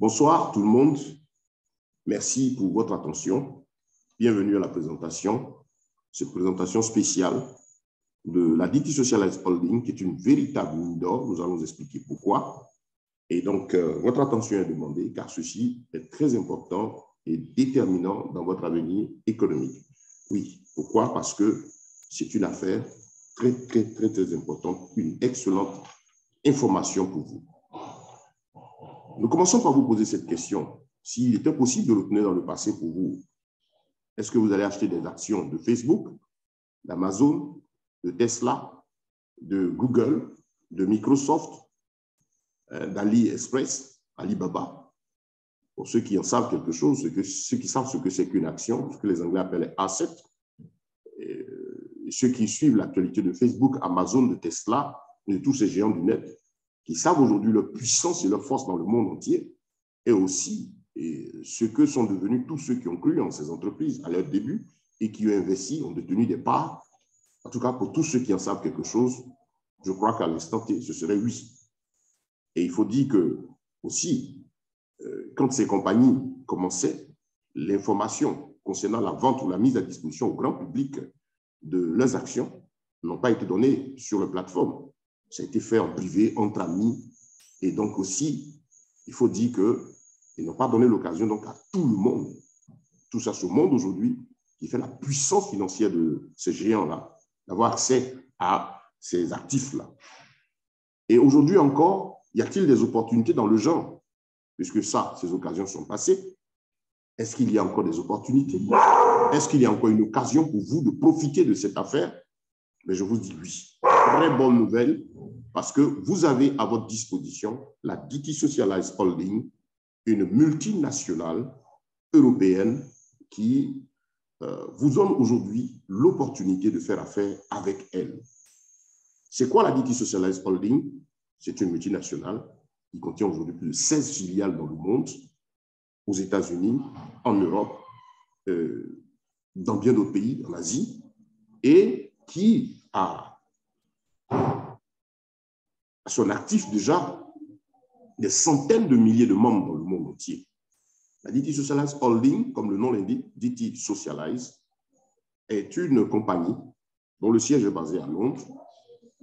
Bonsoir tout le monde. Merci pour votre attention. Bienvenue à la présentation, cette présentation spéciale de la DT Socialize Holding, qui est une véritable mine d'or. Nous allons vous expliquer pourquoi. Et donc, votre attention est demandée, car ceci est très important et déterminant dans votre avenir économique. Oui, pourquoi? Parce que c'est une affaire très importante, une excellente information pour vous. Nous commençons par vous poser cette question. S'il était possible de retourner dans le passé pour vous, est-ce que vous allez acheter des actions de Facebook, d'Amazon, de Tesla, de Google, de Microsoft, d'AliExpress, Alibaba? Pour ceux qui en savent quelque chose, ceux qui savent ce que c'est qu'une action, ce que les Anglais appellent asset, et ceux qui suivent l'actualité de Facebook, Amazon, de Tesla, de tous ces géants du net, qui savent aujourd'hui leur puissance et leur force dans le monde entier, et aussi ce que sont devenus tous ceux qui ont cru en ces entreprises à leur début et qui ont investi, ont détenu des parts. En tout cas, pour tous ceux qui en savent quelque chose, je crois qu'à l'instant T, ce serait oui. Et il faut dire que aussi, quand ces compagnies commençaient, l'information concernant la vente ou la mise à disposition au grand public de leurs actions n'ont pas été données sur la plateforme. Ça a été fait en privé, entre amis. Et donc aussi, il faut dire qu'ils n'ont pas donné l'occasion donc à tout le monde, tout ça, ce monde aujourd'hui, qui fait la puissance financière de ces géants-là, d'avoir accès à ces actifs-là. Et aujourd'hui encore, y a-t-il des opportunités dans le genre? Puisque ça, ces occasions sont passées. Est-ce qu'il y a encore des opportunités? Est-ce qu'il y a encore une occasion pour vous de profiter de cette affaire? Mais je vous dis oui. Très bonne nouvelle, parce que vous avez à votre disposition la DT Socialize Holding, une multinationale européenne qui vous donne aujourd'hui l'opportunité de faire affaire avec elle. C'est quoi la DT Socialize Holding? C'est une multinationale qui contient aujourd'hui plus de 16 filiales dans le monde, aux États-Unis, en Europe, dans bien d'autres pays, en Asie, et qui a à son actif déjà des centaines de milliers de membres dans le monde entier. La DT Socialize Holding, comme le nom l'indique, DT Socialize, est une compagnie dont le siège est basé à Londres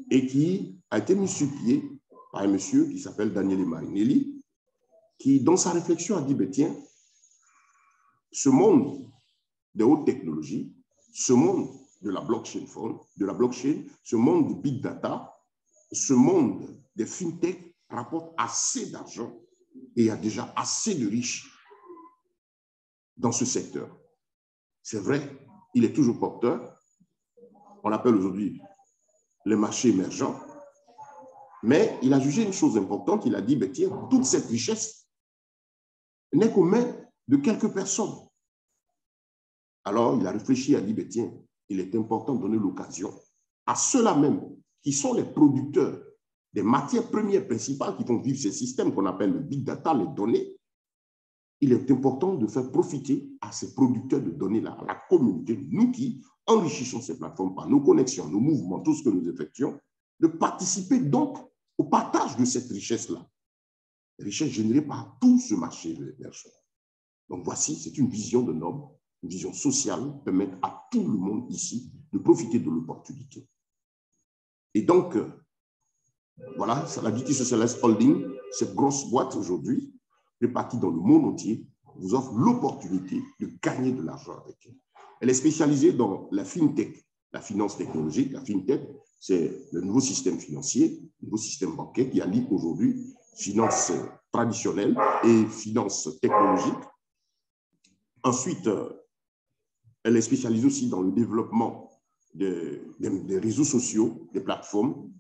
et qui a été mis sur pied par un monsieur qui s'appelle Daniele Marinelli, qui, dans sa réflexion, a dit, ben, tiens, ce monde des hautes technologies, ce monde de la blockchain, ce monde du big data, ce monde des fintech rapporte assez d'argent et il y a déjà assez de riches dans ce secteur. C'est vrai, il est toujours porteur. On l'appelle aujourd'hui le marché émergent. Mais il a jugé une chose importante. Il a dit, ben, tiens, toute cette richesse n'est qu'aux mains de quelques personnes. Alors, il a réfléchi, il a dit, ben, tiens, il est important de donner l'occasion à ceux-là même qui sont les producteurs des matières premières principales qui font vivre ces systèmes qu'on appelle le big data, les données. Il est important de faire profiter à ces producteurs de données-là, à la communauté, nous qui enrichissons ces plateformes par nos connexions, nos mouvements, tout ce que nous effectuons, de participer donc au partage de cette richesse-là. Richesse générée par tout ce marché émergent. Donc voici, c'est une vision de l'homme, une vision sociale, qui permet à tout le monde ici de profiter de l'opportunité. Et donc, voilà, la DT Socialize Holding, cette grosse boîte aujourd'hui, répartie dans le monde entier, vous offre l'opportunité de gagner de l'argent avec elle. Elle est spécialisée dans la fintech, la finance technologique. La fintech, c'est le nouveau système financier, le nouveau système bancaire qui allie aujourd'hui finance traditionnelle et finance technologique. Ensuite, elle est spécialisée aussi dans le développement des réseaux sociaux, des plateformes,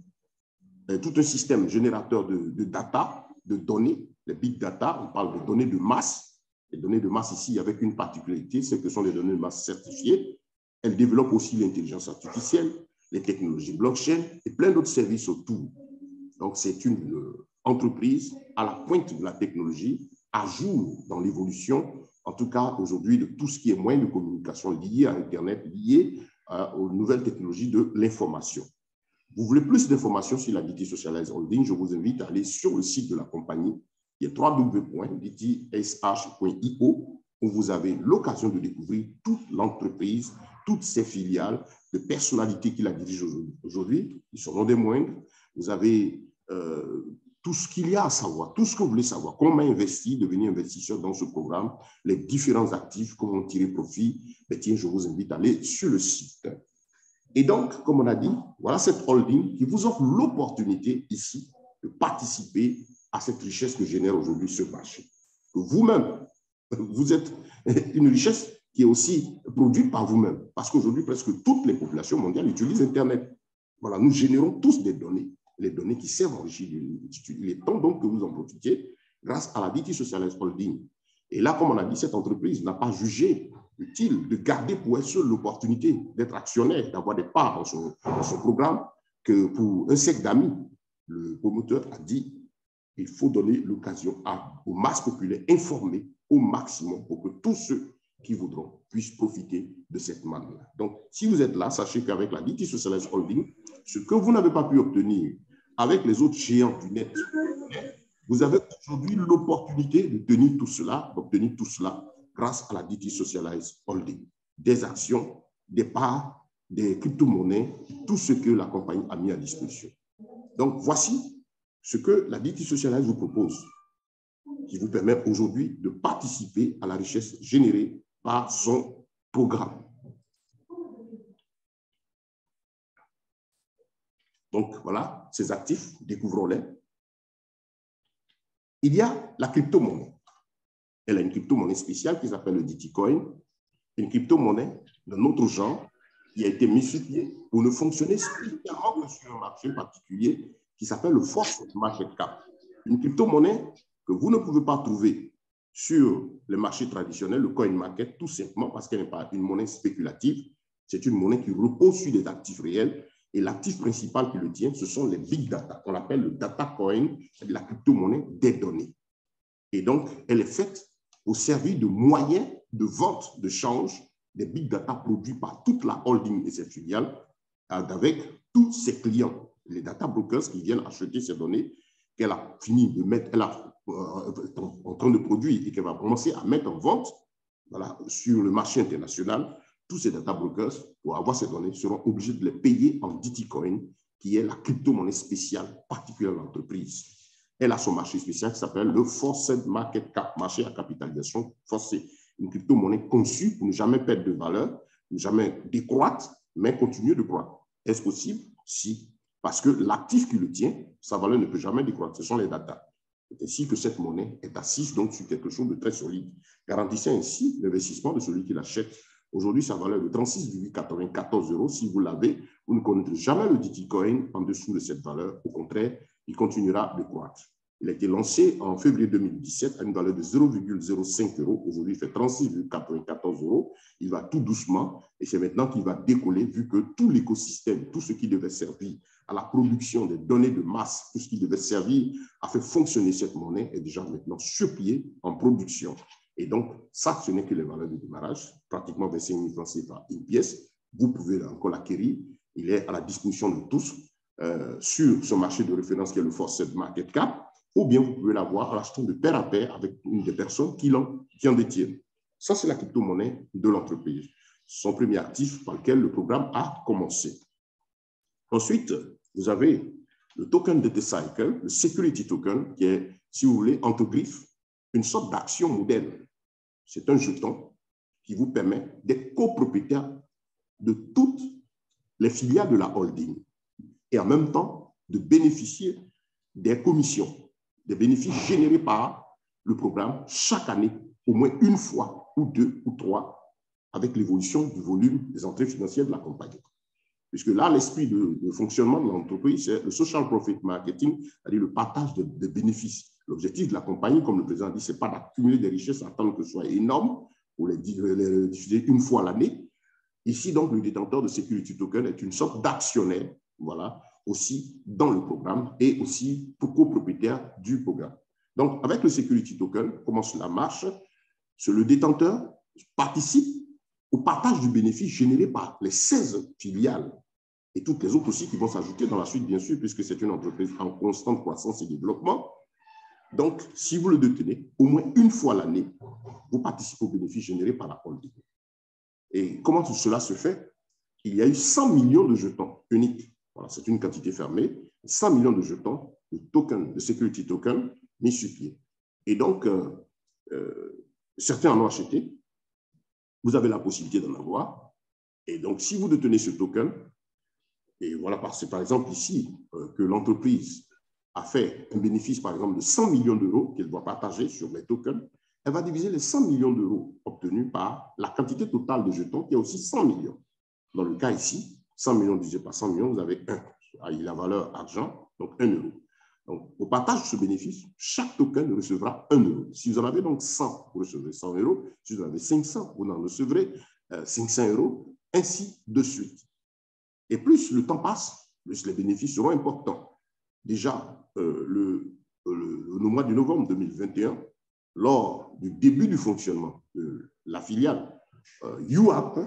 tout un système générateur de data, de données, les big data. On parle de données de masse. Les données de masse ici avec une particularité, c'est que ce sont des données de masse certifiées. Elle développe aussi l'intelligence artificielle, les technologies blockchain et plein d'autres services autour. Donc, c'est une entreprise à la pointe de la technologie, à jour dans l'évolution, en tout cas aujourd'hui, de tout ce qui est moyen de communication lié à Internet, lié aux nouvelles technologies de l'information. Vous voulez plus d'informations sur la DT Socialize Holding, je vous invite à aller sur le site de la compagnie Il y a www.diti.sh.io où vous avez l'occasion de découvrir toute l'entreprise, toutes ses filiales, les personnalités qui la dirigent aujourd'hui. Ils sont non des moindres. Vous avez tout ce qu'il y a à savoir, tout ce que vous voulez savoir, comment investir, devenir investisseur dans ce programme, les différents actifs, comment tirer profit. Mais tiens, je vous invite à aller sur le site. Et donc, comme on a dit, voilà cette holding qui vous offre l'opportunité ici de participer à cette richesse que génère aujourd'hui ce marché. Vous-même, vous êtes une richesse qui est aussi produite par vous-même, parce qu'aujourd'hui, presque toutes les populations mondiales utilisent Internet. Voilà, nous générons tous des données, les données qui servent à enrichir. Il est temps donc que vous en profitiez grâce à la DT Socialized Holding. Et là, comme on a dit, cette entreprise n'a pas jugé utile de garder pour elle seule l'opportunité d'être actionnaire, d'avoir des parts dans son programme, que pour un cercle d'amis, le promoteur a dit il faut donner l'occasion aux masses populaires informées au maximum pour que tous ceux qui voudront puissent profiter de cette manne-là. Donc, si vous êtes là, sachez qu'avec la DT Socialized Holding, ce que vous n'avez pas pu obtenir avec les autres géants du net, vous avez aujourd'hui l'opportunité de tenir tout cela, d'obtenir tout cela grâce à la DT Socialized Holding. Des actions, des parts, des crypto-monnaies, tout ce que la compagnie a mis à disposition. Donc, voici ce que la DT Socialized vous propose, qui vous permet aujourd'hui de participer à la richesse générée par son programme. Donc, voilà, ces actifs, découvrons-les. Il y a la crypto-monnaie. Elle a une crypto-monnaie spéciale qui s'appelle le DT Coin, une crypto-monnaie d'un autre genre qui a été mise sur pied pour ne fonctionner spécialement que sur un marché particulier qui s'appelle le Forced Market Cap. Une crypto-monnaie que vous ne pouvez pas trouver sur les marchés traditionnels, le coin market, tout simplement parce qu'elle n'est pas une monnaie spéculative. C'est une monnaie qui repose sur des actifs réels. Et l'actif principal qui le tient, ce sont les big data, qu'on appelle le data coin, c'est-à-dire la crypto-monnaie des données. Et donc, elle est faite au service de moyens de vente, de change, des big data produits par toute la holding et ses filiales, avec tous ses clients, les data brokers qui viennent acheter ces données qu'elle a fini de mettre, elle a en train de produire et qu'elle va commencer à mettre en vente, voilà, sur le marché international. Tous ces data brokers, pour avoir ces données, seront obligés de les payer en DT Coin, qui est la crypto-monnaie spéciale particulière de l'entreprise. Elle a son marché spécial qui s'appelle le Forced Market Cap, marché à capitalisation forcée. Une crypto-monnaie conçue pour ne jamais perdre de valeur, ne jamais décroître, mais continuer de croître. Est-ce possible? Si. Parce que l'actif qui le tient, sa valeur ne peut jamais décroître. Ce sont les data. C'est ainsi que cette monnaie est assise donc sur quelque chose de très solide, garantissant ainsi l'investissement de celui qui l'achète. Aujourd'hui, sa valeur est de 36,94 €. Si vous l'avez, vous ne connaîtrez jamais le DT Coin en dessous de cette valeur. Au contraire, il continuera de croître. Il a été lancé en février 2017 à une valeur de 0,05 €. Aujourd'hui, il fait 36,94 €. Il va tout doucement et c'est maintenant qu'il va décoller vu que tout l'écosystème, tout ce qui devait servir à la production des données de masse, tout ce qui devait servir à faire fonctionner cette monnaie est déjà maintenant sur pied en production. Et donc, ça, ce n'est que les valeurs de démarrage, pratiquement 25 000 francs CFA une pièce. Vous pouvez encore l'acquérir. Il est à la disposition de tous sur ce marché de référence qui est le Forced Market Cap, ou bien vous pouvez l'avoir en achetant de pair à pair avec une des personnes qui en détiennent. Ça, c'est la crypto-monnaie de l'entreprise. Son premier actif par lequel le programme a commencé. Ensuite, vous avez le token Data Cycle, le Security Token, qui est, si vous voulez, entre griffes, une sorte d'action modèle. C'est un jeton qui vous permet d'être copropriétaire de toutes les filiales de la holding et en même temps de bénéficier des commissions, des bénéfices générés par le programme chaque année, au moins une fois ou deux ou trois, avec l'évolution du volume des entrées financières de la compagnie. Puisque là, l'esprit de fonctionnement de l'entreprise, c'est le social profit marketing, c'est-à-dire le partage de bénéfices. L'objectif de la compagnie, comme le président dit, ce n'est pas d'accumuler des richesses, attendre que ce soit énorme, pour les diffuser une fois l'année. Ici, donc, le détenteur de Security Token est une sorte d'actionnaire, voilà, aussi dans le programme et aussi pour copropriétaire du programme. Donc, avec le Security Token, comment cela marche? Le détenteur participe au partage du bénéfice généré par les 16 filiales et toutes les autres aussi qui vont s'ajouter dans la suite, bien sûr, puisque c'est une entreprise en constante croissance et développement. Donc, si vous le détenez, au moins une fois l'année, vous participez aux bénéfices générés par la holding. Et comment tout cela se fait? Il y a eu 100 millions de jetons uniques. Voilà, c'est une quantité fermée. 100 millions de jetons, de tokens, de security tokens mis sur pied. Et donc, certains en ont acheté. Vous avez la possibilité d'en avoir. Et donc, si vous détenez ce token, et voilà, c'est par exemple ici que l'entreprise a fait un bénéfice, par exemple, de 100 millions d'euros qu'elle doit partager sur les tokens, elle va diviser les 100 millions d'euros obtenus par la quantité totale de jetons, qui est aussi 100 millions. Dans le cas ici, 100 millions divisé par 100 millions, vous avez 1. Il a la valeur argent, donc 1 euro. Donc, au partage de ce bénéfice, chaque token recevra 1 euro. Si vous en avez donc 100, vous recevrez 100 euros. Si vous en avez 500, vous en recevrez 500 euros, ainsi de suite. Et plus le temps passe, plus les bénéfices seront importants. Déjà, le mois de novembre 2021, lors du début du fonctionnement de la filiale YouApp,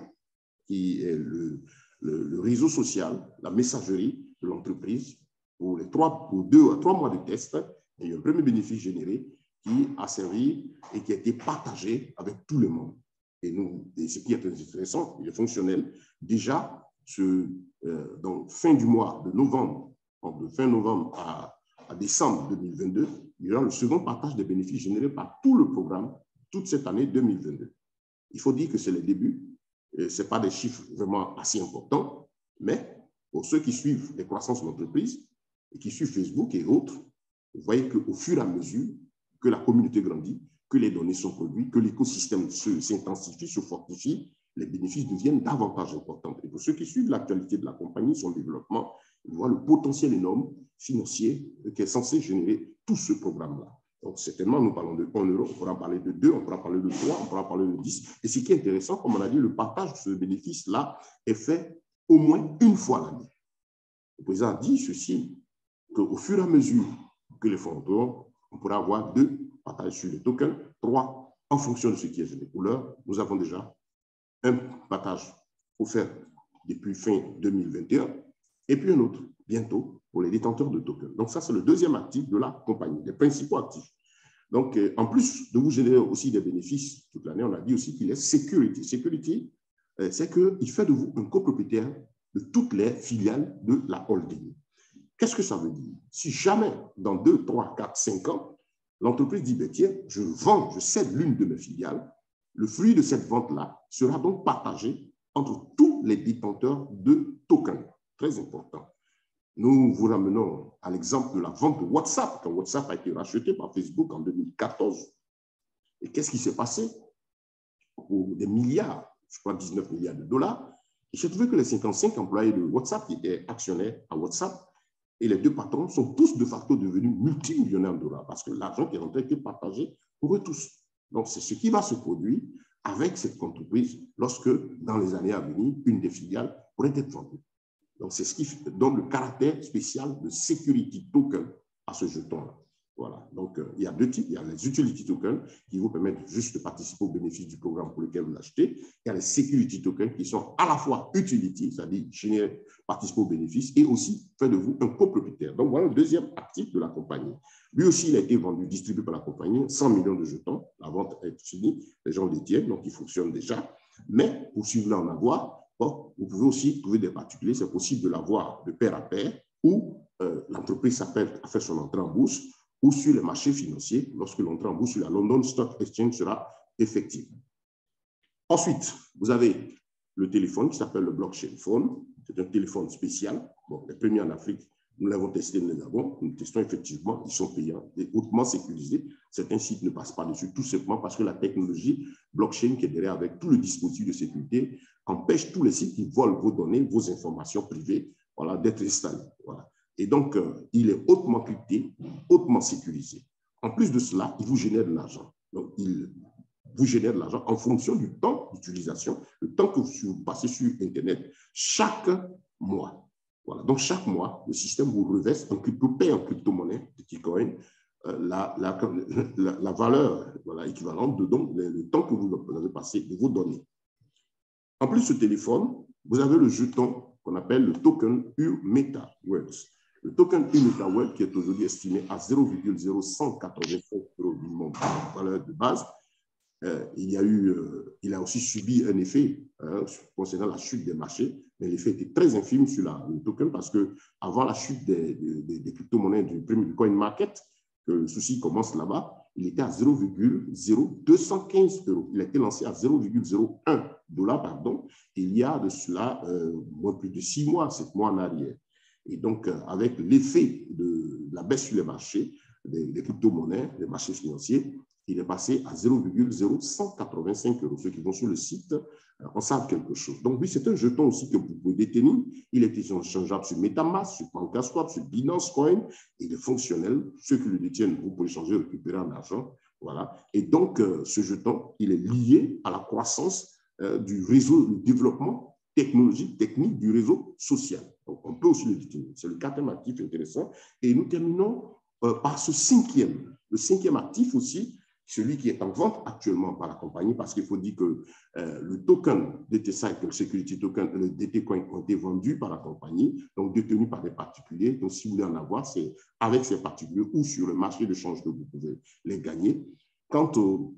qui est le réseau social, la messagerie de l'entreprise, pour 2 à 3 mois de test, il y a eu un premier bénéfice généré qui a servi et qui a été partagé avec tout le monde. Et ce qui est très intéressant, il est fonctionnel. Déjà, donc, fin du mois de novembre, de fin novembre à décembre 2022, il y aura le second partage des bénéfices générés par tout le programme toute cette année 2022. Il faut dire que c'est le début. Ce n'est pas des chiffres vraiment assez importants, mais pour ceux qui suivent les croissances de l'entreprise et qui suivent Facebook et autres, vous voyez qu'au fur et à mesure que la communauté grandit, que les données sont produites, que l'écosystème s'intensifie, se fortifie, les bénéfices deviennent davantage importants. Et pour ceux qui suivent l'actualité de la compagnie, son développement, ils voient le potentiel énorme financier qui est censé générer tout ce programme-là. Donc, certainement, nous parlons de 1 euro, on pourra parler de 2, on pourra parler de 3, on pourra parler de 10. Et ce qui est intéressant, comme on a dit, le partage de ce bénéfice-là est fait au moins une fois l'année. Le président a dit ceci, qu'au fur et à mesure que les fonds entreront, on pourra avoir 2 partages sur les tokens, 3 en fonction de ce qui est sur les couleurs. Nous avons déjà un partage offert depuis fin 2021 et puis un autre bientôt pour les détenteurs de tokens. Donc ça, c'est le deuxième actif de la compagnie, les principaux actifs. Donc, en plus de vous générer aussi des bénéfices toute l'année, on a dit aussi qu'il est security. Security, c'est qu'il fait de vous un copropriétaire de toutes les filiales de la holding. Qu'est-ce que ça veut dire? Si jamais, dans 2, 3, 4, 5 ans, l'entreprise dit, tiens, je vends, je cède l'une de mes filiales, le fruit de cette vente-là sera donc partagé entre tous les détenteurs de tokens. Très important. Nous vous ramenons à l'exemple de la vente de WhatsApp, quand WhatsApp a été racheté par Facebook en 2014. Et qu'est-ce qui s'est passé? Pour des milliards, je crois 19 milliards de dollars, il s'est trouvé que les 55 employés de WhatsApp qui étaient actionnaires à WhatsApp et les 2 patrons sont tous de facto devenus multimillionnaires de dollars parce que l'argent qui est rentré était partagé pour eux tous. Donc, c'est ce qui va se produire avec cette entreprise lorsque, dans les années à venir, une des filiales pourrait être vendue. Donc, c'est ce qui donne le caractère spécial de security token à ce jeton-là. Voilà. Donc, il y a 2 types. Il y a les utility tokens qui vous permettent juste de participer au bénéfice du programme pour lequel vous l'achetez. Il y a les security tokens qui sont à la fois utility, c'est-à-dire générer, participer au bénéfice, et aussi faire de vous un copropriétaire. Donc, voilà le deuxième actif de la compagnie. Lui aussi, il a été vendu, distribué par la compagnie, 100 millions de jetons. La vente est finie. Les gens les tiennent, donc il fonctionne déjà. Mais pour suivre en avoir, bon, vous pouvez aussi trouver des particuliers. C'est possible de l'avoir de pair à pair ou l'entreprise a fait son entrée en bourse ou sur les marchés financiers lorsque l'entrée en bourse sur la London Stock Exchange sera effective. Ensuite, vous avez le téléphone qui s'appelle le blockchain phone. C'est un téléphone spécial. Bon, les premiers en Afrique, nous l'avons testé, nous les avons. Nous testons effectivement, ils sont payants et hautement sécurisés. Certains sites ne passent pas dessus, tout simplement parce que la technologie blockchain qui est derrière avec tout le dispositif de sécurité empêche tous les sites qui volent vos données, vos informations privées, voilà, d'être installés. Voilà. Et donc, il est hautement crypté, hautement sécurisé. En plus de cela, il vous génère de l'argent. Donc, il vous génère de l'argent en fonction du temps d'utilisation, le temps que vous passez sur Internet chaque mois. Voilà. Donc, chaque mois, le système vous reverse en crypto-monnaie, Bitcoin, la valeur équivalente de donc, le temps que vous avez passé de vos données. En plus de ce téléphone, vous avez le jeton qu'on appelle le token UMetaWorks. Le token UMetaWorld, qui est aujourd'hui estimé à 0,0185 € minimum de valeur de base, il a aussi subi un effet concernant la chute des marchés, mais l'effet était très infime sur le token parce que avant la chute des crypto-monnaies du coin market, que le souci commence là-bas, il était à 0,0215 €. Il a été lancé à 0,01 $, pardon, il y a de cela plus de 6 mois, 7 mois en arrière. Et donc, avec l'effet de la baisse sur les marchés, des crypto-monnaies, des marchés financiers, il est passé à 0,0185 €. Ceux qui vont sur le site en savent quelque chose. Donc, oui, c'est un jeton aussi que vous pouvez détenir. Il est échangeable sur MetaMask, sur PancakeSwap, sur Binance Coin. Il est fonctionnel. Ceux qui le détiennent, vous pouvez changer, récupérer en argent. Voilà. Et donc, ce jeton, il est lié à la croissance du réseau, du développement technologique, technique du réseau social. Donc, on peut aussi le détenir. C'est le quatrième actif intéressant. Et nous terminons par ce cinquième. Le cinquième actif aussi, celui qui est en vente actuellement par la compagnie, parce qu'il faut dire que le token DT-Cycle, Security Token, le DT-Coin ont été vendus par la compagnie, donc détenus par des particuliers. Donc, si vous voulez en avoir, c'est avec ces particuliers ou sur le marché de change que vous pouvez les gagner. Quant au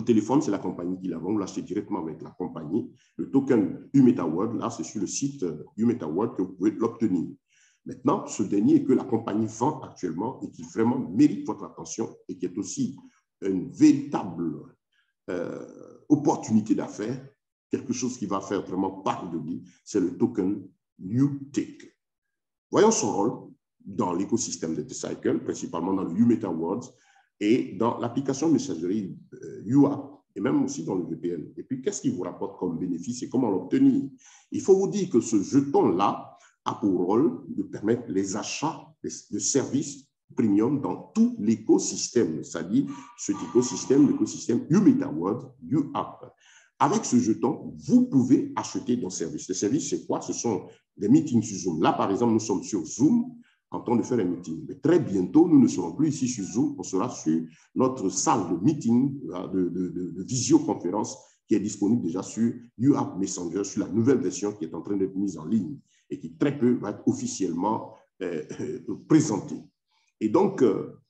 téléphone, c'est la compagnie qui la vend. Vous l'achetez directement avec la compagnie. Le token UMetaWorld, là, c'est sur le site UMetaWorld que vous pouvez l'obtenir. Maintenant, ce dernier que la compagnie vend actuellement et qui vraiment mérite votre attention et qui est aussi une véritable opportunité d'affaires, quelque chose qui va faire vraiment partie de lui, c'est le token UTIC. Voyons son rôle dans l'écosystème de DT-Cycle, principalement dans le UMetaWorld et dans l'application messagerie UAP et même aussi dans le VPN. Et puis, qu'est-ce qu'il vous rapporte comme bénéfice et comment l'obtenir? Il faut vous dire que ce jeton-là a pour rôle de permettre les achats de services premium dans tout l'écosystème, c'est-à-dire cet écosystème, l'écosystème UMetaWorld, UAP. Avec ce jeton, vous pouvez acheter des services. Les services, c'est quoi? Ce sont des meetings sur Zoom. Là, par exemple, nous sommes sur Zoom en train de faire un meeting. Mais très bientôt, nous ne serons plus ici sur Zoom, on sera sur notre salle de meeting, de visioconférence qui est disponible déjà sur UAP Messenger, sur la nouvelle version qui est en train d'être mise en ligne et qui très peu va être officiellement présentée. Et donc,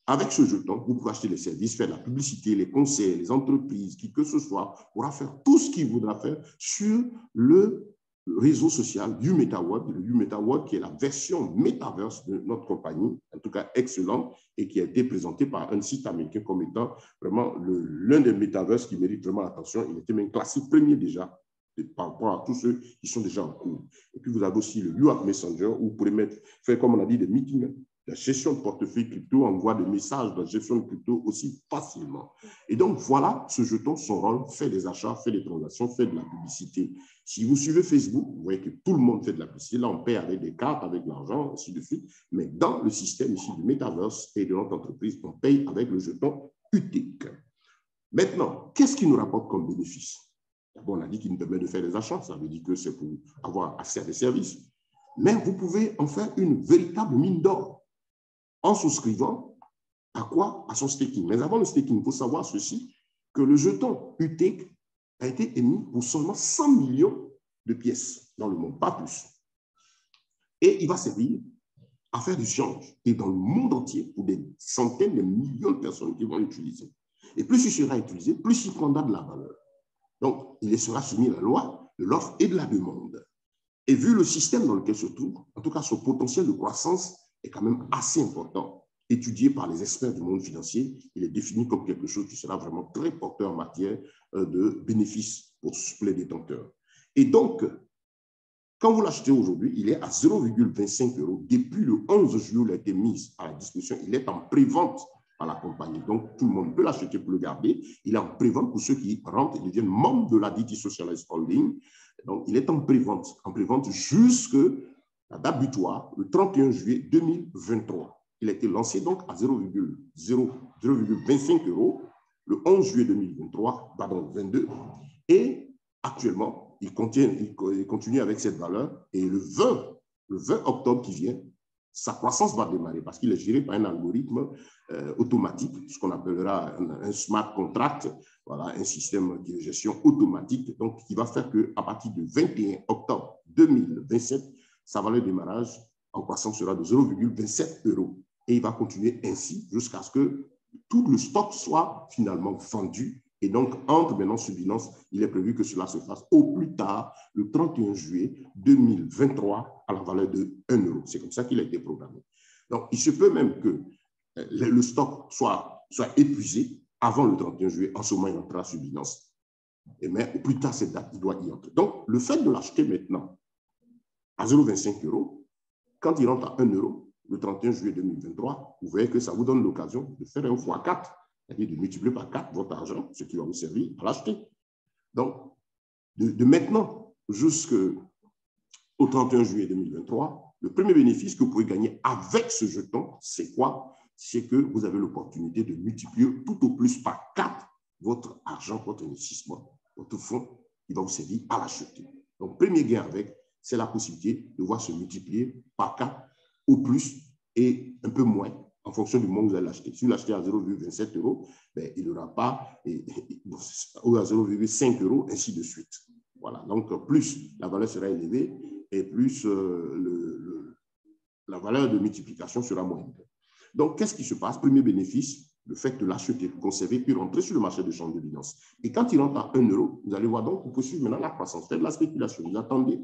avec ce jeton, vous pouvez acheter les services, faire la publicité, les conseils, les entreprises, qui que ce soit, pourra faire tout ce qu'il voudra faire sur le réseau social UMetaWorld, le UMetaWorld qui est la version Metaverse de notre compagnie, en tout cas excellente, et qui a été présenté par un site américain comme étant vraiment l'un des Metaverses qui mérite vraiment l'attention. Il était même classé premier déjà par rapport à tous ceux qui sont déjà en cours. Et puis, vous avez aussi le UAP Messenger où vous pouvez faire, comme on a dit, des meetings, la gestion de portefeuille crypto, envoie des messages de la gestion de crypto aussi facilement. Et donc, voilà, ce jeton, son rôle, fait des achats, fait des transactions, fait de la publicité. Si vous suivez Facebook, vous voyez que tout le monde fait de la publicité. Là, on paie avec des cartes, avec l'argent, ainsi de suite. Mais dans le système ici du Metaverse et de notre entreprise, on paye avec le jeton UTIC. Maintenant, qu'est-ce qui nous rapporte comme bénéfice? D'abord, on a dit qu'il nous permet de faire des achats. Ça veut dire que c'est pour avoir accès à des services. Mais vous pouvez en faire une véritable mine d'or en souscrivant à quoi? À son staking. Mais avant le staking, il faut savoir ceci, que le jeton UTIC a été émis pour seulement 100 millions de pièces dans le monde, pas plus. Et il va servir à faire du change. Et dans le monde entier, pour des centaines de millions de personnes qui vont l'utiliser. Et plus il sera utilisé, plus il prendra de la valeur. Donc, il sera soumis à la loi de l'offre et de la demande. Et vu le système dans lequel se trouve, en tout cas, son potentiel de croissance est quand même assez important. Étudié par les experts du monde financier, il est défini comme quelque chose qui sera vraiment très porteur en matière de bénéfices pour les détenteurs. Et donc, quand vous l'achetez aujourd'hui, il est à 0,25 €. Depuis le 11 juillet, il a été mis à la disposition. Il est en prévente par la compagnie. Donc, tout le monde peut l'acheter pour le garder. Il est en prévente pour ceux qui rentrent et deviennent membres de la DT Socialized Holding. Donc, il est en prévente jusqu'à la date butoir, le 31 juillet 2023. Il a été lancé donc à 0,25 € le 11 juillet 2023, pardon, 22. Et actuellement, il continue avec cette valeur. Et le 20 octobre qui vient, sa croissance va démarrer parce qu'il est géré par un algorithme automatique, ce qu'on appellera un smart contract, voilà, un système de gestion automatique, donc qui va faire qu'à partir du 21 octobre 2027, sa valeur de démarrage en croissance sera de 0,27 euros. Et il va continuer ainsi jusqu'à ce que tout le stock soit finalement vendu. Et donc, entre maintenant sur Binance, il est prévu que cela se fasse au plus tard le 31 juillet 2023 à la valeur de 1 euro. C'est comme ça qu'il a été programmé. Donc, il se peut même que le stock soit épuisé avant le 31 juillet. En ce moment, il entrera sur Binance. Mais au plus tard, cette date, il doit y entrer. Donc, le fait de l'acheter maintenant à 0,25 euros, quand il rentre à 1 euro, le 31 juillet 2023, vous voyez que ça vous donne l'occasion de faire un x4, c'est-à-dire de multiplier par 4 votre argent, ce qui va vous servir à l'acheter. Donc, de maintenant jusqu'au 31 juillet 2023, le premier bénéfice que vous pouvez gagner avec ce jeton, c'est quoi? C'est que vous avez l'opportunité de multiplier tout au plus par 4 votre argent, votre investissement, votre fonds qui va vous servir à l'acheter. Donc, premier gain avec, c'est la possibilité de voir se multiplier par 4 au plus et un peu moins en fonction du moment où vous allez l'acheter. Si vous l'achetez à 0,27 euros, ben, il n'aura pas, ou à 0,5 euros, ainsi de suite. Voilà. Donc, plus la valeur sera élevée et plus la valeur de multiplication sera moindre. Donc, qu'est-ce qui se passe? Premier bénéfice, le fait de l'acheter, de conserver, puis rentrer sur le marché de change de Binance. Et quand il rentre à 1 euro, vous allez voir donc, vous pouvez suivre maintenant la croissance, faites de la spéculation. Vous attendez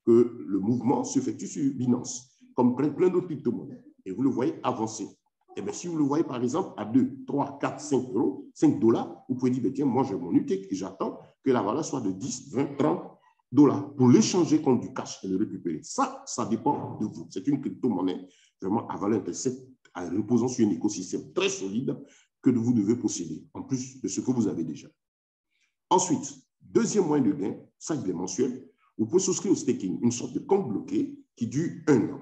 que le mouvement s'effectue sur Binance, comme plein d'autres crypto-monnaies. Et vous le voyez avancer. Et bien, si vous le voyez, par exemple, à 2, 3, 4, 5 euros, 5 dollars, vous pouvez dire, ben, tiens, moi, j'ai mon UTIC et j'attends que la valeur soit de 10, 20, 30 dollars pour l'échanger contre du cash et le récupérer. Ça dépend de vous. C'est une crypto-monnaie vraiment à valeur intrinsèque, reposant sur un écosystème très solide que vous devez posséder, en plus de ce que vous avez déjà. Ensuite, deuxième moyen de gain, ça, il est mensuel. Vous pouvez souscrire au staking, une sorte de compte bloqué qui dure 1 an.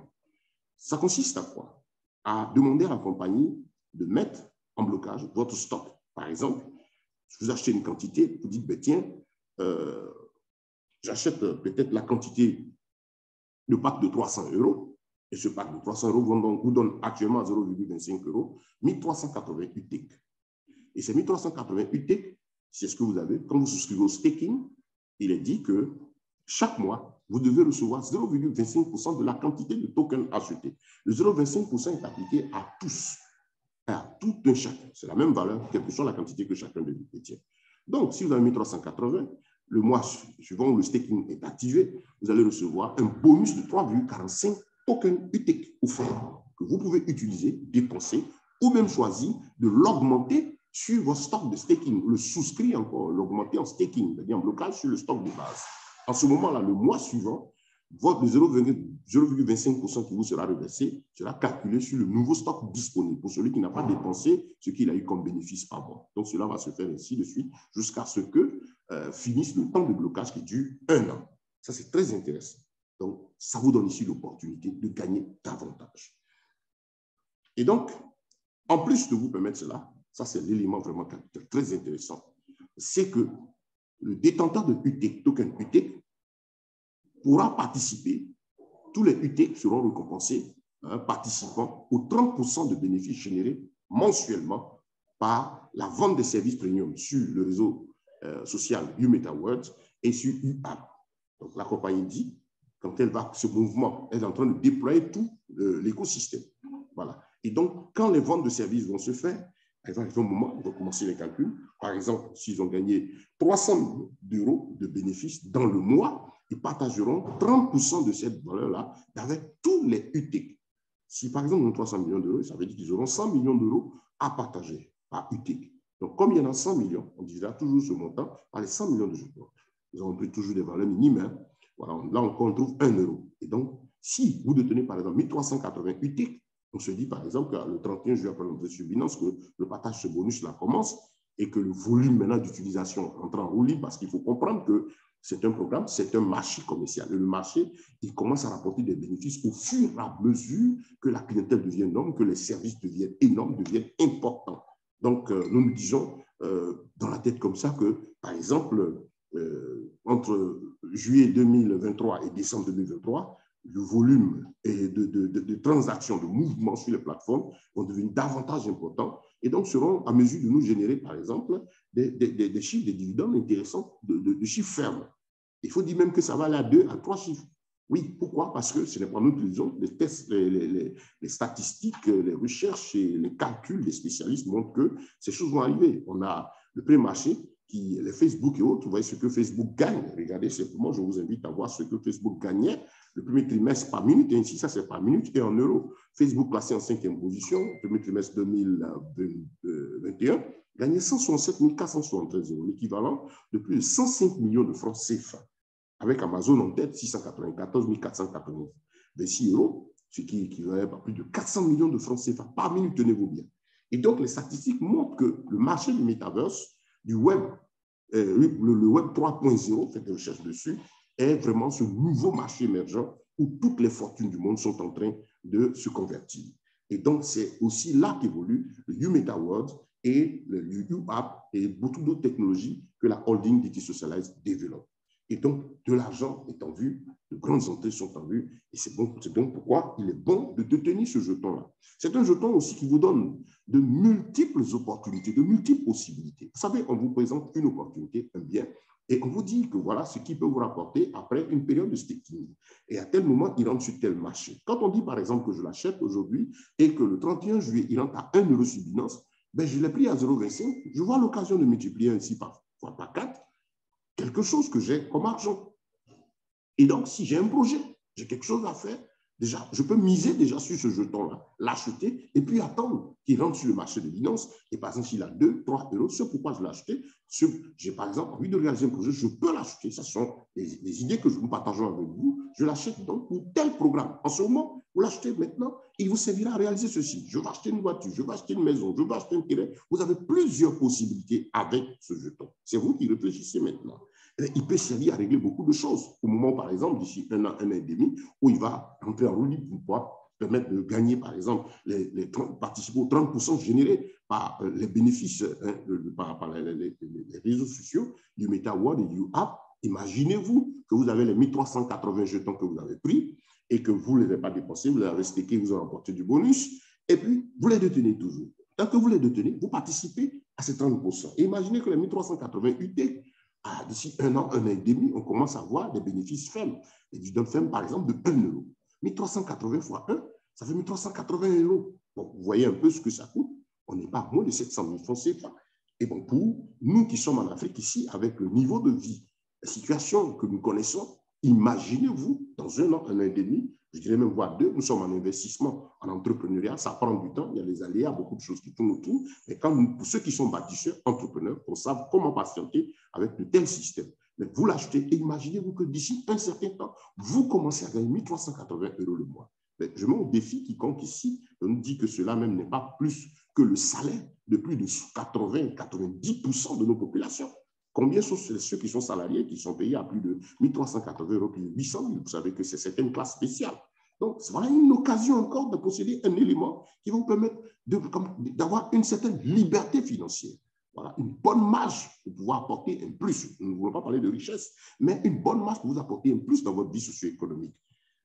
Ça consiste à quoi? À demander à la compagnie de mettre en blocage votre stock. Par exemple, si vous achetez une quantité, vous dites, ben, tiens, j'achète peut-être la quantité de pack de 300 euros, et ce pack de 300 euros vous donne actuellement à 0,25 euros 1380 UTIC. Et ces 1380 UTIC, c'est ce que vous avez. Quand vous souscrivez au staking, il est dit que chaque mois, vous devez recevoir 0,25% de la quantité de tokens achetés. Le 0,25% est appliqué à tous, à tout un chacun. C'est la même valeur, quelle que soit la quantité que chacun de vous détient. Donc, si vous avez mis 380, le mois suivant où le staking est activé, vous allez recevoir un bonus de 3,45 tokens UTIC offerts que vous pouvez utiliser, dépenser ou même choisir de l'augmenter sur votre stock de staking, le souscrire encore, l'augmenter en staking, c'est-à-dire en blocage sur le stock de base. En ce moment-là, le mois suivant, votre 0,25% qui vous sera reversé sera calculé sur le nouveau stock disponible pour celui qui n'a pas dépensé ce qu'il a eu comme bénéfice par mois. Donc, cela va se faire ainsi de suite jusqu'à ce que finisse le temps de blocage qui dure 1 an. Ça, c'est très intéressant. Donc, ça vous donne ici l'opportunité de gagner davantage. Et donc, en plus de vous permettre cela, ça, c'est l'élément vraiment capital, très intéressant, c'est que le détenteur de UTIC, token UTIC, pourra participer. Tous les UTIC seront récompensés, participant aux 30% de bénéfices générés mensuellement par la vente des services premium sur le réseau social UMetaWorld et sur UApp. Donc, la compagnie dit, quand elle va, ce mouvement, elle est en train de déployer tout l'écosystème. Voilà. Et donc, quand les ventes de services vont se faire, il va arriver un moment, ils vont commencer les calculs. Par exemple, s'ils ont gagné 300 millions d'euros de bénéfices dans le mois, ils partageront 30% de cette valeur-là avec tous les UTIC. Si par exemple, ils ont 300 millions d'euros, ça veut dire qu'ils auront 100 millions d'euros à partager par UTIC. Donc, comme il y en a 100 millions, on divisera toujours ce montant par les 100 millions de euros. Nous avons pris toujours des valeurs minimales. Voilà, là encore, on trouve 1 euro. Et donc, si vous détenez par exemple 1380 UTIC, on se dit par exemple que le 31 juillet, après l'entrée sur Binance, que le partage ce bonus-là commence et que le volume maintenant d'utilisation entre en roue libre, parce qu'il faut comprendre que c'est un programme, c'est un marché commercial. Et le marché, il commence à rapporter des bénéfices au fur et à mesure que la clientèle devient énorme, que les services deviennent énormes, deviennent importants. Donc, nous nous disons dans la tête comme ça que, par exemple, entre juillet 2023 et décembre 2023, le volume de transactions, de mouvements sur les plateformes vont devenir davantage importants et donc seront à mesure de nous générer, par exemple, des chiffres, des dividendes intéressants, de chiffres fermes. Il faut dire même que ça va aller à 2 à 3 chiffres. Oui, pourquoi? Parce que ce n'est pas nous qui disons, les tests, les statistiques, les recherches et les calculs des spécialistes montrent que ces choses vont arriver. On a le pré-marché, les Facebook et autres, vous voyez ce que Facebook gagne. Regardez simplement, je vous invite à voir ce que Facebook gagnait le premier trimestre par minute, et ici, ça c'est par minute et en euros. Facebook placé en 5e position, le premier trimestre 2021, gagnait 167 473 euros, l'équivalent de plus de 105 millions de francs CFA. Avec Amazon en tête, 694 486 euros, ce qui équivaut à plus de 400 millions de francs CFA par minute, tenez-vous bien. Et donc, les statistiques montrent que le marché du Metaverse, du web, le web 3.0, faites des recherches dessus, est vraiment ce nouveau marché émergent où toutes les fortunes du monde sont en train de se convertir. Et donc, c'est aussi là qu'évolue le YouMeta World et le YouApp et beaucoup d'autres technologies que la holding DT Socialize développe. Et donc, de l'argent est en vue, de grandes entrées sont en vue, et c'est bon, donc pourquoi il est bon de détenir ce jeton-là. C'est un jeton aussi qui vous donne de multiples opportunités, de multiples possibilités. Vous savez, on vous présente une opportunité, un bien, et on vous dit que voilà ce qui peut vous rapporter après une période de staking. Et à tel moment, il rentre sur tel marché. Quand on dit par exemple que je l'achète aujourd'hui et que le 31 juillet, il rentre à 1 euro sur Binance, ben je l'ai pris à 0,25, je vois l'occasion de multiplier ainsi par 4, quelque chose que j'ai comme argent. Et donc, si j'ai un projet, j'ai quelque chose à faire, déjà, je peux miser déjà sur ce jeton-là, l'acheter et puis attendre qu'il rentre sur le marché de Binance. Et par exemple, s'il a 2, 3 euros, c'est pourquoi je l'ai acheté. J'ai par exemple envie de réaliser un projet, je peux l'acheter. Ce sont les idées que nous partageons avec vous. Je l'achète donc pour tel programme. En ce moment, vous l'achetez maintenant, il vous servira à réaliser ceci. Je vais acheter une voiture, je vais acheter une maison, je vais acheter un terrain. Vous avez plusieurs possibilités avec ce jeton. C'est vous qui réfléchissez maintenant. Il peut servir à régler beaucoup de choses. Au moment, par exemple, d'ici un an et demi, où il va rentrer en roue libre, vous pourrez permettre de gagner, par exemple, participer aux 30% générés par les bénéfices par les réseaux sociaux du MetaWorld et du App. Imaginez-vous que vous avez les 1380 jetons que vous avez pris et que vous ne les avez pas dépensés, vous les avez stakés, vous avez remporté du bonus, et puis vous les détenez toujours. Tant que vous les détenez, vous participez à ces 30%. Et imaginez que les 1380 UT, d'ici un an et demi, on commence à avoir des bénéfices faibles. Les dividendes faibles, par exemple, de 1 euro. 1380 fois 1, ça fait 1380 euros. Donc, vous voyez un peu ce que ça coûte. On n'est pas à moins de 700 000 francs CFA. Et bon, pour nous qui sommes en Afrique ici, avec le niveau de vie, la situation que nous connaissons, imaginez-vous, dans un an et demi, je dirais même voire 2, nous sommes en investissement, en entrepreneuriat, ça prend du temps, il y a les aléas, beaucoup de choses qui tournent autour, mais pour ceux qui sont bâtisseurs, entrepreneurs, on sait comment patienter avec de tels systèmes. Mais vous l'achetez et imaginez-vous que d'ici un certain temps, vous commencez à gagner 1380 euros le mois. Mais je mets au défi quiconque ici de nous dire que cela même n'est pas plus que le salaire de plus de 80-90% de nos populations. Combien sont ceux qui sont salariés, qui sont payés à plus de 1380 euros, plus de 800 000? Vous savez que c'est certaines classes spéciales. Donc, voilà une occasion encore de posséder un élément qui va vous permettre d'avoir une certaine liberté financière. Voilà, une bonne marge pour pouvoir apporter un plus. Nous ne voulons pas parler de richesse, mais une bonne marge pour vous apporter un plus dans votre vie socio-économique.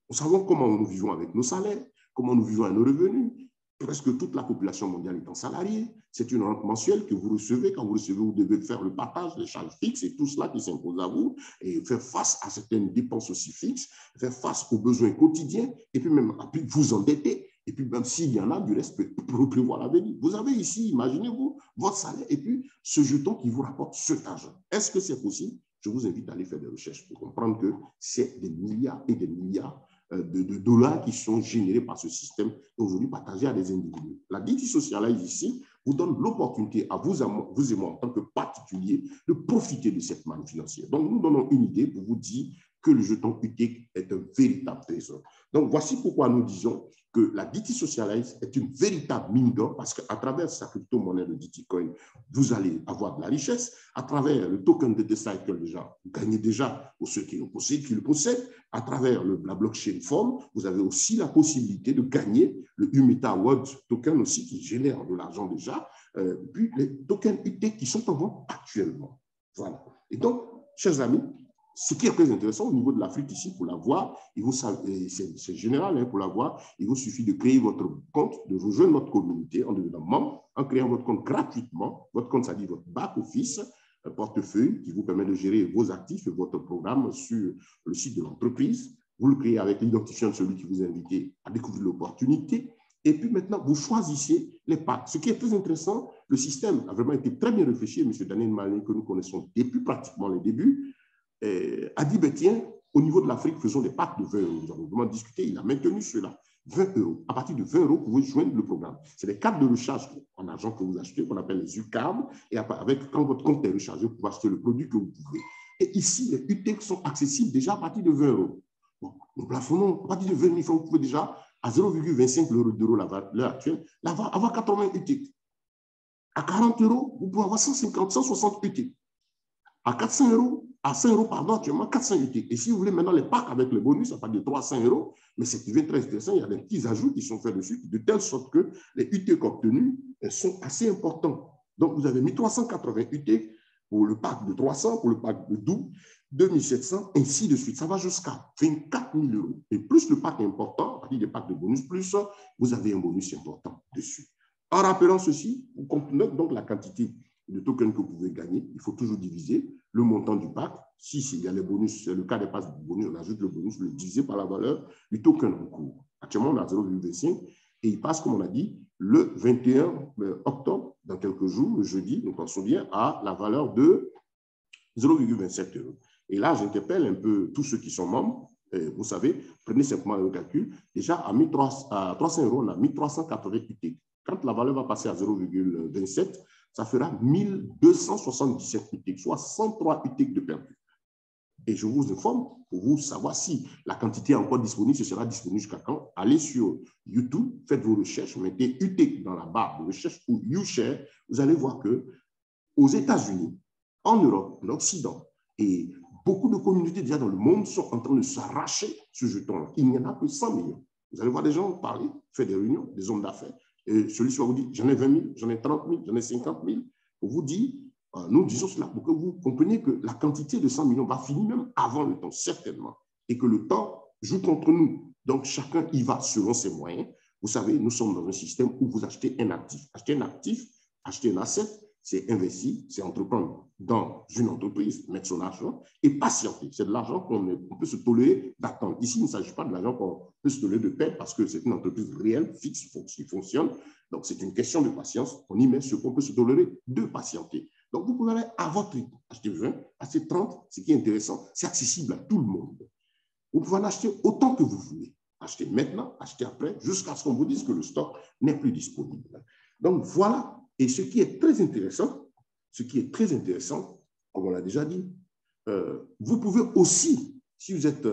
Nous savons comment nous vivons avec nos salaires, comment nous vivons à nos revenus. Presque toute la population mondiale étant salariée. C'est une rente mensuelle que vous recevez. Quand vous recevez, vous devez faire le partage des charges fixes et tout cela qui s'impose à vous et faire face à certaines dépenses aussi fixes, faire face aux besoins quotidiens et puis même vous endetter. Et puis même s'il y en a, du reste, pour prévoir l'avenir. Vous avez ici, imaginez-vous, votre salaire et puis ce jeton qui vous rapporte cet argent. Est-ce que c'est possible? Je vous invite à aller faire des recherches pour comprendre que c'est des milliards et des milliards de dollars qui sont générés par ce système et aujourd'hui partagés à des individus. La DT Socialize ici vous donne l'opportunité à vous et moi en tant que particuliers de profiter de cette manne financière. Donc nous donnons une idée pour vous dire que le jeton UT est un véritable trésor. Donc voici pourquoi nous disons que la DT Socialize est une véritable mine d'or parce qu'à travers sa crypto-monnaie de DT Coin, vous allez avoir de la richesse. À travers le token de Cycle, déjà, vous gagnez déjà pour ceux qui le possèdent. À travers la blockchain form, vous avez aussi la possibilité de gagner le YouMeta World token aussi qui génère de l'argent déjà. Puis les tokens UT qui sont en vente actuellement. Voilà. Et donc, chers amis, ce qui est très intéressant au niveau de l'Afrique ici, pour l'avoir, c'est général, hein, pour l'avoir, il vous suffit de créer votre compte, de rejoindre notre communauté en devenant membre, en créant votre compte gratuitement. Votre compte, ça dit votre back-office, un portefeuille qui vous permet de gérer vos actifs et votre programme sur le site de l'entreprise. Vous le créez avec l'identifiant de celui qui vous a invité à découvrir l'opportunité. Et puis maintenant, vous choisissez les packs. Ce qui est très intéressant, le système a vraiment été très bien réfléchi. M. Daniel Malin, que nous connaissons depuis pratiquement les débuts, a dit, ben, tiens, au niveau de l'Afrique, faisons des packs de 20 euros. Nous avons vraiment discuté, il a maintenu cela. 20 euros. À partir de 20 euros, vous pouvez joindre le programme. C'est des cartes de recharge en argent que vous achetez, qu'on appelle les U-cards. Et avec, quand votre compte est rechargé, vous pouvez acheter le produit que vous voulez. Et ici, les UTEC sont accessibles déjà à partir de 20 euros. Bon, nous plafonnons à partir de 20 000 francs, vous pouvez déjà, à 0,25 € la valeur actuelle, avoir 80 UTEC. À 40 euros, vous pouvez avoir 150, 160 UTEC. À 400 euros, à 100 euros, pardon, actuellement 400 UTEC. Et si vous voulez maintenant les packs avec le bonus, ça part de 300 euros, mais c'est très intéressant, il y a des petits ajouts qui sont faits dessus, de telle sorte que les UTEC obtenus sont assez importants. Donc, vous avez mis 380 UTEC pour le pack de 300, pour le pack de 12, 2700, ainsi de suite. Ça va jusqu'à 24 000 euros. Et plus le pack est important, à partir des packs de bonus, plus vous avez un bonus important dessus. En rappelant ceci, vous comprenez donc la quantité de tokens que vous pouvez gagner. Il faut toujours diviser le montant du pack. Si il y a les bonus, c'est le cas des passes de bonus, on ajoute le bonus, le diviser par la valeur du token en cours. Actuellement, on a 0,25 et il passe, comme on a dit, le 21 octobre, dans quelques jours, le jeudi, donc on se souvient, à la valeur de 0,27 €. Et là, j'interpelle un peu tous ceux qui sont membres. Vous savez, prenez simplement le calcul. Déjà, à 300 euros, on a 1380 UTEC. Quand la valeur va passer à 0,27, ça fera 1277 UTEC, soit 103 UTEC de perdu. Et je vous informe, pour vous savoir si la quantité est encore disponible, ce sera disponible jusqu'à quand. Allez sur YouTube, faites vos recherches, mettez UTEC dans la barre de recherche ou YouShare, vous allez voir que aux États-Unis, en Europe, en Occident, et beaucoup de communautés déjà dans le monde sont en train de s'arracher ce jeton-là. Il n'y en a que 100 millions. Vous allez voir des gens parler, faire des réunions, des hommes d'affaires. Et celui-ci va vous dire, j'en ai 20 000, j'en ai 30 000, j'en ai 50 000. Pour vous dire, nous disons cela pour que vous compreniez que la quantité de 100 millions va finir même avant le temps, certainement. Et que le temps joue contre nous. Donc, chacun y va selon ses moyens. Vous savez, nous sommes dans un système où vous achetez un actif. Acheter un actif, acheter un asset, c'est investir, c'est entreprendre dans une entreprise, mettre son argent et patienter. C'est de l'argent qu'on peut se tolérer d'attendre. Ici, il ne s'agit pas de l'argent qu'on peut se tolérer de perdre parce que c'est une entreprise réelle, fixe, qui fonctionne. Donc, c'est une question de patience. On y met ce qu'on peut se tolérer de patienter. Donc, vous pouvez aller à votre rythme. Acheter 20, acheter 30. Ce qui est intéressant, c'est accessible à tout le monde. Vous pouvez en acheter autant que vous voulez. Acheter maintenant, acheter après, jusqu'à ce qu'on vous dise que le stock n'est plus disponible. Donc, voilà. Et ce qui est très intéressant, comme on l'a déjà dit, vous pouvez aussi, si vous êtes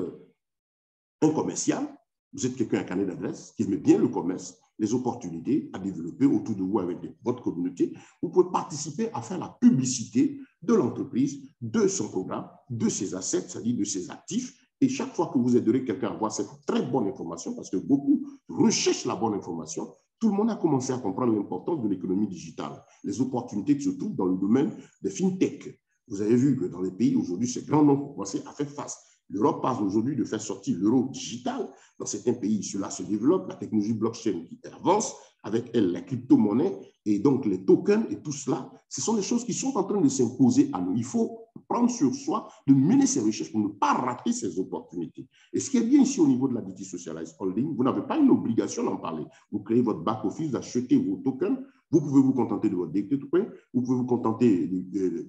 un commercial, vous êtes quelqu'un à carnet d'adresse qui aime bien le commerce, les opportunités à développer autour de vous avec votre communauté, vous pouvez participer à faire la publicité de l'entreprise, de son programme, de ses assets, c'est-à-dire de ses actifs. Et chaque fois que vous aiderez quelqu'un à avoir cette très bonne information, parce que beaucoup recherchent la bonne information, tout le monde a commencé à comprendre l'importance de l'économie digitale, les opportunités qui se trouvent dans le domaine des fintech. Vous avez vu que dans les pays aujourd'hui, ces grands noms ont commencé à faire face. L'Europe parle aujourd'hui de faire sortir l'euro digital. Dans certains pays, cela se développe, la technologie blockchain qui avance, avec elle, la crypto-monnaie et donc les tokens et tout cela. Ce sont des choses qui sont en train de s'imposer à nous. Il faut prendre sur soi de mener ces recherches pour ne pas rater ces opportunités. Et ce qui est bien ici au niveau de la DT Socialized Holding, vous n'avez pas une obligation d'en parler. Vous créez votre back-office, d'achetez vos tokens. Vous pouvez vous contenter de votre DT token, vous pouvez vous contenter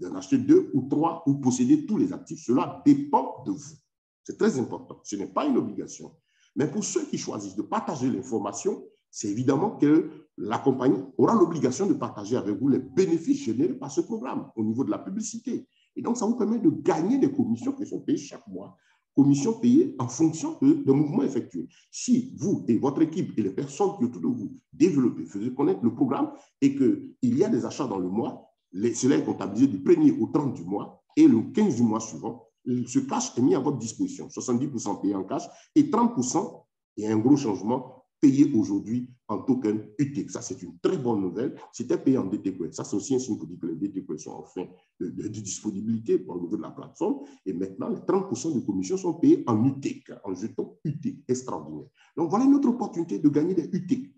d'en acheter 2 ou 3 ou posséder tous les actifs. Cela dépend de vous. C'est très important. Ce n'est pas une obligation. Mais pour ceux qui choisissent de partager l'information, c'est évidemment que la compagnie aura l'obligation de partager avec vous les bénéfices générés par ce programme au niveau de la publicité. Et donc, ça vous permet de gagner des commissions qui sont payées chaque mois. Commissions payées en fonction des mouvements effectués. Si vous et votre équipe et les personnes qui autour de vous développez, faites connaître le programme et qu'il y a des achats dans le mois, cela est comptabilisé du 1er au 30 du mois et le 15 du mois suivant, ce cash est mis à votre disposition. 70% payé en cash et 30%, il y a un gros changement, payé aujourd'hui en token UTEC. Ça, c'est une très bonne nouvelle. C'était payé en DTC. Ça, c'est aussi un signe qui dit que les DTC sont en fin de disponibilité au niveau de la plateforme. Et maintenant, les 30% de commissions sont payées en UTEC, en jetons UTEC. Extraordinaire. Donc, voilà une autre opportunité de gagner des UTEC.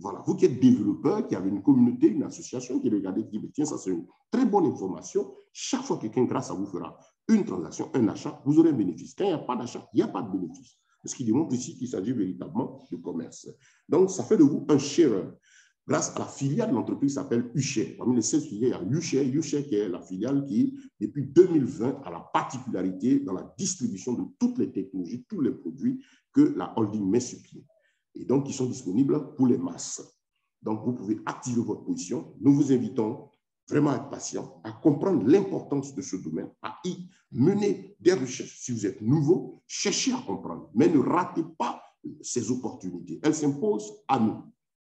Voilà, vous qui êtes développeur, qui avez une communauté, une association qui regardez, qui dit, tiens, ça c'est une très bonne information. Chaque fois que quelqu'un, grâce à vous, fera une transaction, un achat, vous aurez un bénéfice. Quand il n'y a pas d'achat, il n'y a pas de bénéfice. Ce qui démontre ici qu'il s'agit véritablement de commerce. Donc, ça fait de vous un sharer. Grâce à la filiale de l'entreprise qui s'appelle UShare. Parmi les 16 filiales, il y a UShare. UShare qui est la filiale qui, depuis 2020, a la particularité dans la distribution de toutes les technologies, tous les produits que la holding met sur pied. Et donc, qui sont disponibles pour les masses. Donc, vous pouvez activer votre position. Nous vous invitons vraiment à être patient, à comprendre l'importance de ce domaine, à y mener des recherches. Si vous êtes nouveau, cherchez à comprendre, mais ne ratez pas ces opportunités. Elles s'imposent à nous.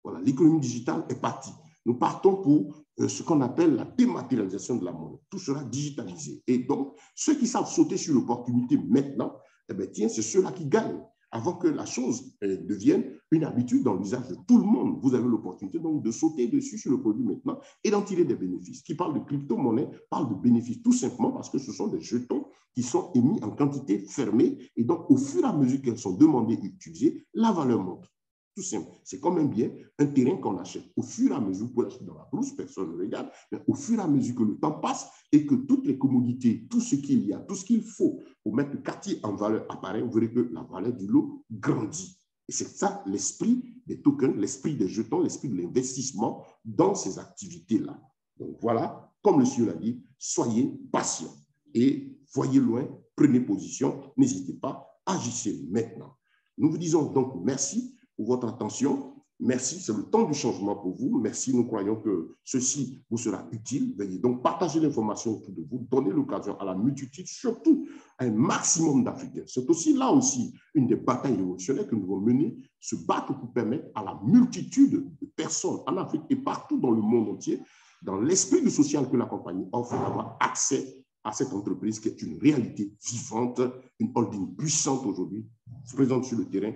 Voilà, l'économie digitale est partie. Nous partons pour ce qu'on appelle la dématérialisation de la monnaie. Tout sera digitalisé. Et donc, ceux qui savent sauter sur l'opportunité maintenant, eh bien, tiens, c'est ceux-là qui gagnent. Avant que la chose devienne une habitude dans l'usage de tout le monde, vous avez l'opportunité donc de sauter dessus sur le produit maintenant et d'en tirer des bénéfices. Qui parle de crypto-monnaie parle de bénéfices tout simplement parce que ce sont des jetons qui sont émis en quantité fermée et donc au fur et à mesure qu'elles sont demandées et utilisées, la valeur monte. Tout simple. C'est comme un bien, un terrain qu'on achète. Au fur et à mesure, pour l'acheter dans la brousse, personne ne regarde, mais au fur et à mesure que le temps passe et que toutes les commodités, tout ce qu'il y a, tout ce qu'il faut pour mettre le quartier en valeur apparaît, vous verrez que la valeur du lot grandit. Et c'est ça l'esprit des tokens, l'esprit des jetons, l'esprit de l'investissement dans ces activités-là. Donc voilà, comme le monsieur l'a dit, soyez patient et voyez loin, prenez position, n'hésitez pas, agissez maintenant. Nous vous disons donc merci pour votre attention. Merci, c'est le temps du changement pour vous. Merci, nous croyons que ceci vous sera utile. Veuillez donc partager l'information autour de vous, donner l'occasion à la multitude, surtout à un maximum d'Africains. C'est aussi là aussi une des batailles révolutionnaires que nous devons mener, se battre pour permettre à la multitude de personnes en Afrique et partout dans le monde entier, dans l'esprit du social que la compagnie offre, d'avoir accès à cette entreprise qui est une réalité vivante, une holding puissante aujourd'hui, présente sur le terrain.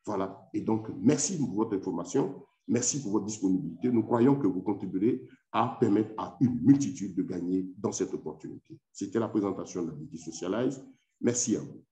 Voilà, et donc merci pour votre information, merci pour votre disponibilité. Nous croyons que vous contribuerez à permettre à une multitude de gagner dans cette opportunité. C'était la présentation de la DT Socialize. Merci à vous.